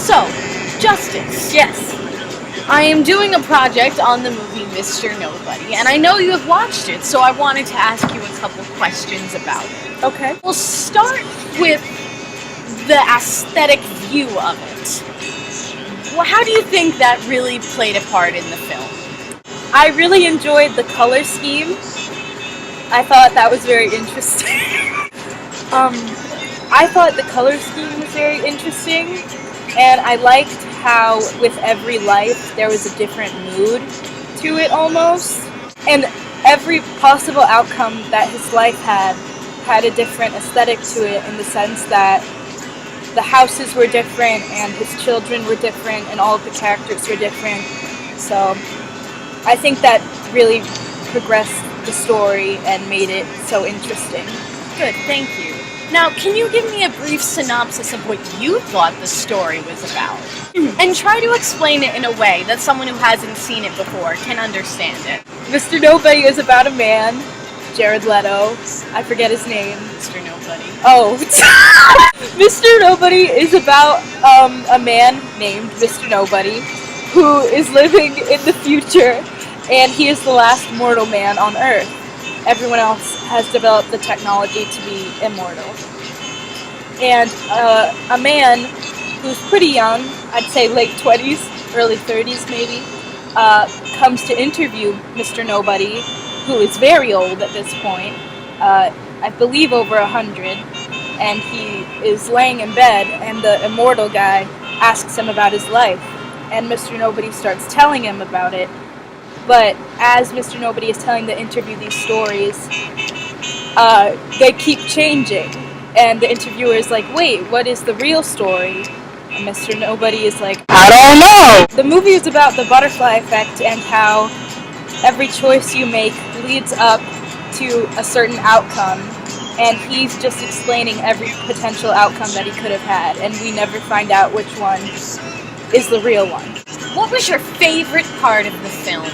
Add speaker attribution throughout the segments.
Speaker 1: So, Justice.
Speaker 2: Yes.
Speaker 1: I am doing a project on the movie Mr. Nobody, and I know you have watched it, so I wanted to ask you a couple questions about it.
Speaker 2: Okay.
Speaker 1: We'll start with the aesthetic view of it. Well, how do you think that really played a part in the film?
Speaker 2: I really enjoyed the color scheme. I thought that was very interesting. I thought the color scheme was very interesting, and I liked how with every life there was a different mood to it almost, and every possible outcome that his life had a different aesthetic to it, in the sense that the houses were different and his children were different and all of the characters were different. So I think that really progressed the story and made it so interesting.
Speaker 1: Good, thank you. Now, can you give me a brief synopsis of what you thought the story was about? And try to explain it in a way that someone who hasn't seen it before can understand it.
Speaker 2: Mr. Nobody is about a man, Jared Leto, I forget his name.
Speaker 1: Mr. Nobody.
Speaker 2: Oh. Mr. Nobody is about a man named Mr. Nobody who is living in the future, and he is the last mortal man on Earth. Everyone else has developed the technology to be immortal. And a man who's pretty young, I'd say late 20s, early 30s maybe, comes to interview Mr. Nobody, who is very old at this point, I believe over 100, and he is laying in bed, and the immortal guy asks him about his life, and Mr. Nobody starts telling him about it. But as Mr. Nobody is telling the interview these stories, they keep changing. And the interviewer is like, wait, what is the real story? And Mr. Nobody is like, I don't know! The movie is about the butterfly effect and how every choice you make leads up to a certain outcome. And he's just explaining every potential outcome that he could have had. And we never find out which one is the real one.
Speaker 1: What was your favorite part of the film?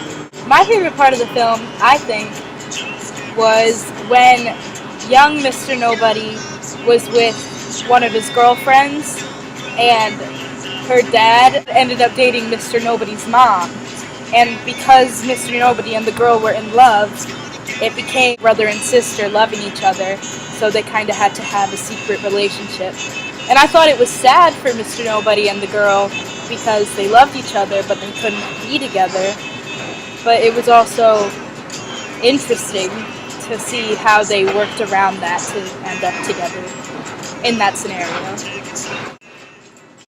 Speaker 2: My favorite part of the film, I think, was when young Mr. Nobody was with one of his girlfriends, and her dad ended up dating Mr. Nobody's mom. And because Mr. Nobody and the girl were in love, it became brother and sister loving each other, so they kind of had to have a secret relationship. And I thought it was sad for Mr. Nobody and the girl because they loved each other, but they couldn't be together. But it was also interesting to see how they worked around that to end up together in that scenario.